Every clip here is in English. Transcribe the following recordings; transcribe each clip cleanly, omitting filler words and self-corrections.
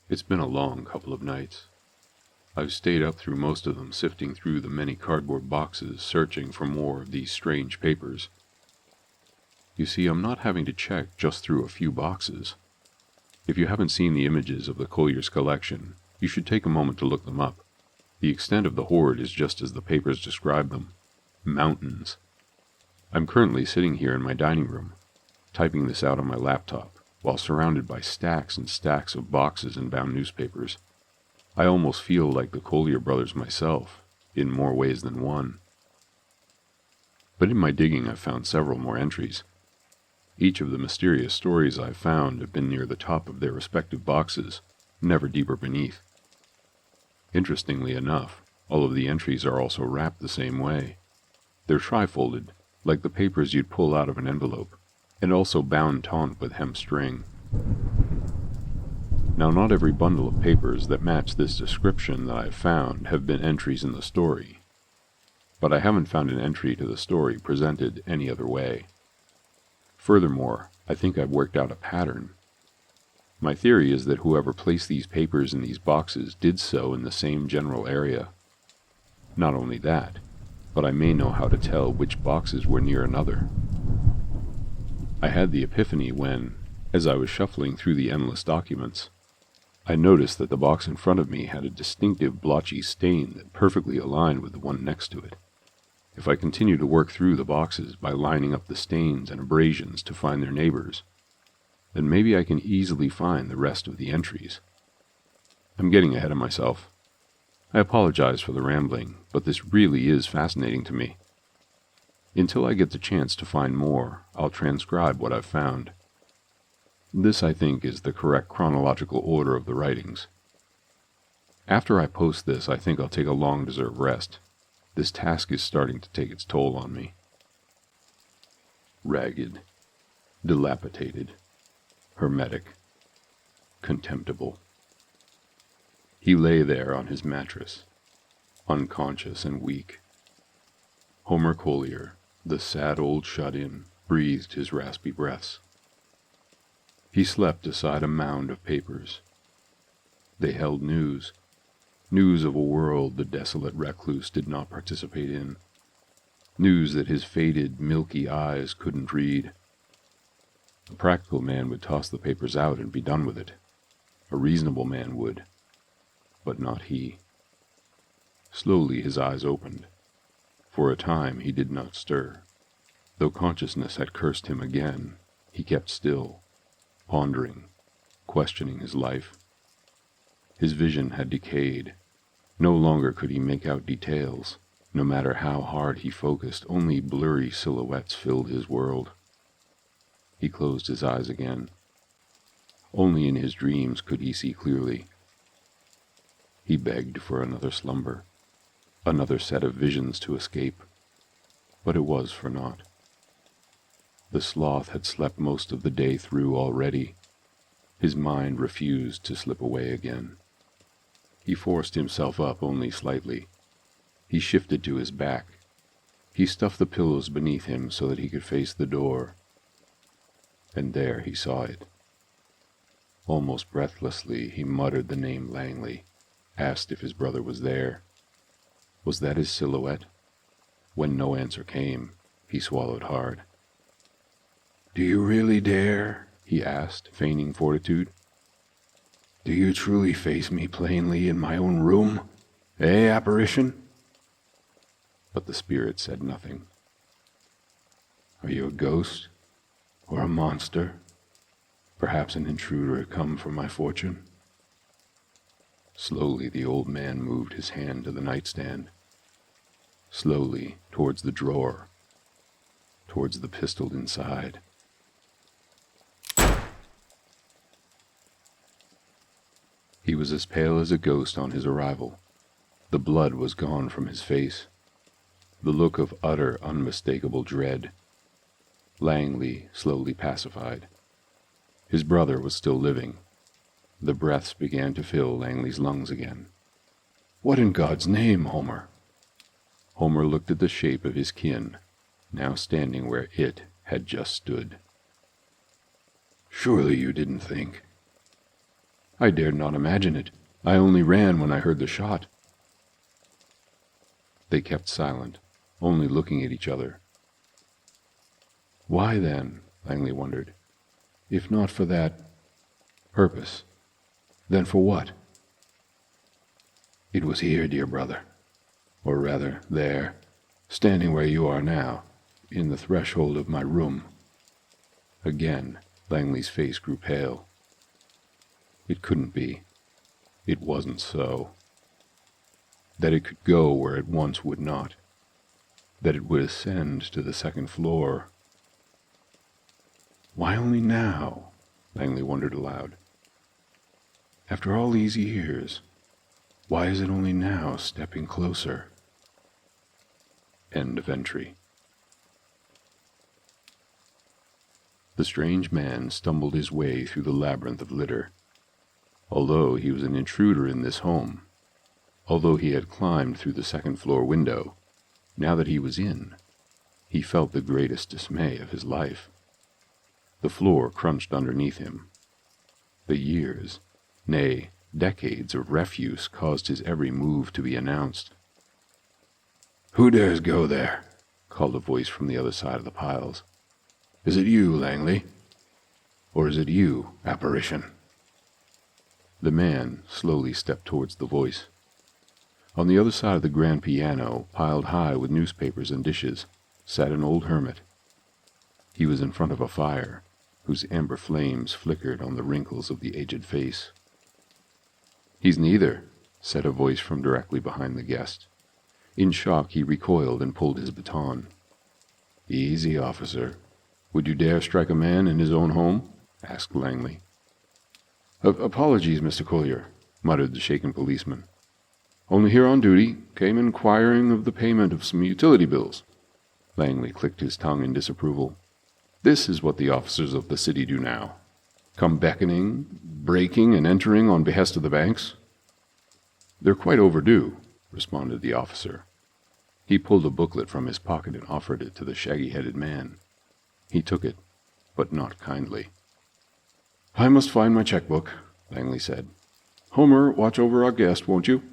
It's been a long couple of nights. I've stayed up through most of them, sifting through the many cardboard boxes, searching for more of these strange papers. You see, I'm not having to check just through a few boxes. If you haven't seen the images of the Collyer's collection, you should take a moment to look them up. The extent of the hoard is just as the papers describe them. Mountains. I'm currently sitting here in my dining room, typing this out on my laptop, while surrounded by stacks and stacks of boxes and bound newspapers. I almost feel like the Collyer Brothers myself, in more ways than one. But in my digging I've found several more entries. Each of the mysterious stories I've found have been near the top of their respective boxes, never deeper beneath. Interestingly enough, all of the entries are also wrapped the same way. They're tri-folded, like the papers you'd pull out of an envelope, and also bound taut with hemp string. Now, not every bundle of papers that match this description that I've found have been entries in the story, but I haven't found an entry to the story presented any other way. Furthermore, I think I've worked out a pattern. My theory is that whoever placed these papers in these boxes did so in the same general area. Not only that, but I may know how to tell which boxes were near another. I had the epiphany when, as I was shuffling through the endless documents, I noticed that the box in front of me had a distinctive blotchy stain that perfectly aligned with the one next to it. If I continue to work through the boxes by lining up the stains and abrasions to find their neighbors, then maybe I can easily find the rest of the entries. I'm getting ahead of myself. I apologize for the rambling, but this really is fascinating to me. Until I get the chance to find more, I'll transcribe what I've found. This, I think, is the correct chronological order of the writings. After I post this, I think I'll take a long-deserved rest. This task is starting to take its toll on me. Ragged, dilapidated, hermetic, contemptible. He lay there on his mattress, unconscious and weak. Homer Collyer, the sad old shut-in, breathed his raspy breaths. He slept beside a mound of papers. They held news of a world the desolate recluse did not participate in, news that his faded, milky eyes couldn't read. A practical man would toss the papers out and be done with it. A reasonable man would, but not he. Slowly his eyes opened. For a time he did not stir. Though consciousness had cursed him again, he kept still, pondering, questioning his life. His vision had decayed. No longer could he make out details. No matter how hard he focused, only blurry silhouettes filled his world. He closed his eyes again. Only in his dreams could he see clearly. He begged for another slumber, another set of visions to escape, but it was for naught. The sloth had slept most of the day through already. His mind refused to slip away again. He forced himself up only slightly. He shifted to his back. He stuffed the pillows beneath him so that he could face the door. And there he saw it. Almost breathlessly, he muttered the name Langley, asked if his brother was there. Was that his silhouette? When no answer came, he swallowed hard. "Do you really dare?" he asked, feigning fortitude. "Do you truly face me plainly in my own room? Apparition?" But the spirit said nothing. "Are you a ghost? Or a monster? Perhaps an intruder come for my fortune?" Slowly the old man moved his hand to the nightstand. Slowly towards the drawer, towards the pistol inside. He was as pale as a ghost on his arrival. The blood was gone from his face. The look of utter, unmistakable dread. Langley slowly pacified. His brother was still living. The breaths began to fill Langley's lungs again. "What in God's name, Homer?" Homer looked at the shape of his kin, now standing where it had just stood. "Surely you didn't think..." I dared not imagine it. I only ran when I heard the shot." They kept silent, only looking at each other. Why then, Langley wondered, if not for that purpose, then for what? "It was here, dear brother, or rather there, standing where you are now, in the threshold of my room." Again, Langley's face grew pale. It couldn't be. It wasn't so. That it could go where it once would not. That it would ascend to the second floor. Why only now? Langley wondered aloud. After all these years, why is it only now stepping closer? End of entry. The strange man stumbled his way through the labyrinth of litter. Although he was an intruder in this home, although he had climbed through the second-floor window, now that he was in, he felt the greatest dismay of his life. The floor crunched underneath him. The years, nay, decades of refuse caused his every move to be announced. "Who dares go there?" called a voice from the other side of the piles. "Is it you, Langley? Or is it you, apparition?" The man slowly stepped towards the voice. On the other side of the grand piano, piled high with newspapers and dishes, sat an old hermit. He was in front of a fire, whose amber flames flickered on the wrinkles of the aged face. "He's neither," said a voice from directly behind the guest. In shock he recoiled and pulled his baton. "Easy, officer. Would you dare strike a man in his own home?" asked Langley. "Apologies, Mr. Collyer," muttered the shaken policeman. "Only here on duty, came inquiring of the payment of some utility bills." Langley clicked his tongue in disapproval. "This is what the officers of the city do now. Come beckoning, breaking, and entering on behest of the banks." "They're quite overdue," responded the officer. He pulled a booklet from his pocket and offered it to the shaggy-headed man. He took it, but not kindly. "I must find my checkbook," Langley said. "Homer, watch over our guest, won't you?"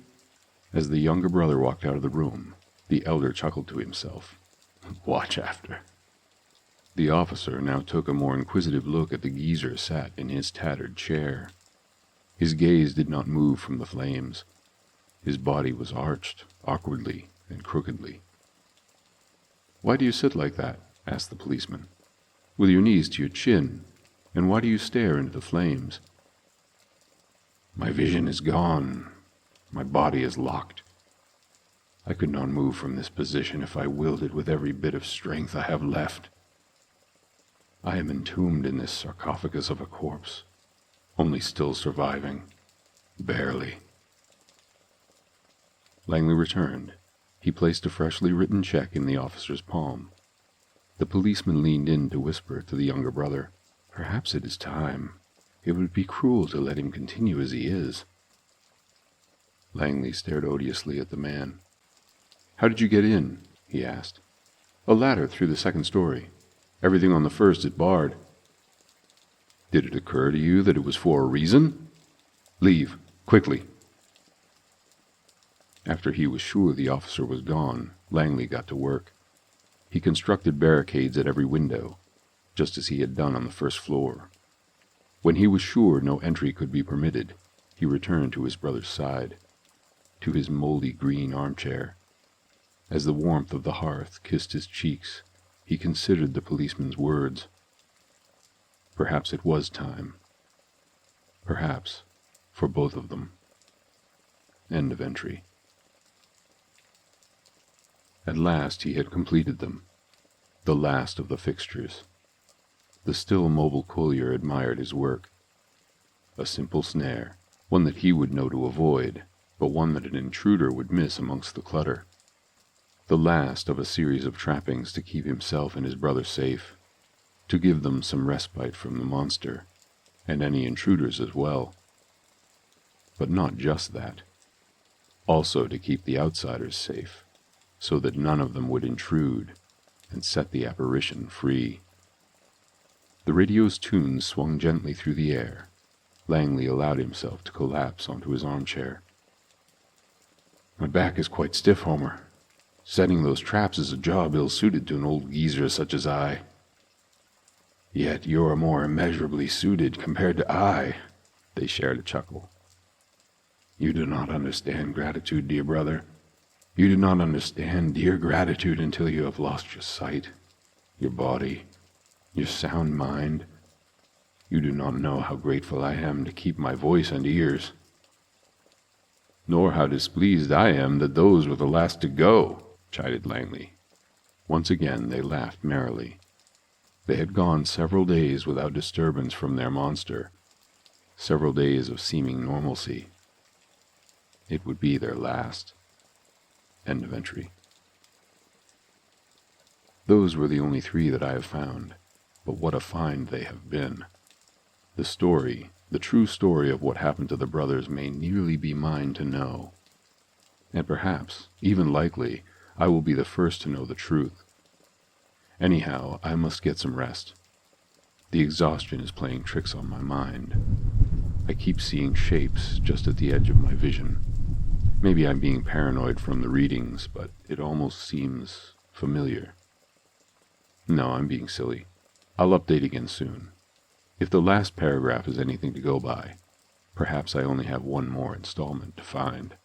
As the younger brother walked out of the room, the elder chuckled to himself. "Watch after." The officer now took a more inquisitive look at the geezer sat in his tattered chair. His gaze did not move from the flames. His body was arched, awkwardly and crookedly. "Why do you sit like that?" asked the policeman. "With your knees to your chin, and why do you stare into the flames?" "My vision is gone. My body is locked. I could not move from this position if I willed it with every bit of strength I have left. I am entombed in this sarcophagus of a corpse, only still surviving, barely." Langley returned. He placed a freshly written check in the officer's palm. The policeman leaned in to whisper to the younger brother, "Perhaps it is time. It would be cruel to let him continue as he is." Langley stared odiously at the man. "How did you get in?" he asked. "A ladder through the second story. Everything on the first is barred." "Did it occur to you that it was for a reason? Leave, quickly." After he was sure the officer was gone, Langley got to work. He constructed barricades at every window, just as he had done on the first floor. When he was sure no entry could be permitted, he returned to his brother's side, to his moldy green armchair. As the warmth of the hearth kissed his cheeks, he considered the policeman's words. Perhaps it was time. Perhaps for both of them. End of entry. At last he had completed them, the last of the fixtures. The still mobile Collyer admired his work. A simple snare, one that he would know to avoid, but one that an intruder would miss amongst the clutter. The last of a series of trappings to keep himself and his brother safe, to give them some respite from the monster, and any intruders as well. But not just that. Also to keep the outsiders safe, so that none of them would intrude, and set the apparition free. The radio's tunes swung gently through the air. Langley allowed himself to collapse onto his armchair. "My back is quite stiff, Homer. Setting those traps is a job ill-suited to an old geezer such as I." "Yet you're more immeasurably suited compared to I." They shared a chuckle. "You do not understand gratitude, dear brother. You do not understand dear gratitude until you have lost your sight, your body, your sound mind. You do not know how grateful I am to keep my voice and ears." "Nor how displeased I am that those were the last to go," chided Langley. Once again they laughed merrily. They had gone several days without disturbance from their monster, several days of seeming normalcy. It would be their last. End of entry. Those were the only 3 that I have found, but what a find they have been. The story, the true story of what happened to the brothers may nearly be mine to know. And perhaps, even likely, I will be the first to know the truth. Anyhow, I must get some rest. The exhaustion is playing tricks on my mind. I keep seeing shapes just at the edge of my vision. Maybe I'm being paranoid from the readings, but it almost seems familiar. No, I'm being silly. I'll update again soon. If the last paragraph is anything to go by, perhaps I only have one more installment to find.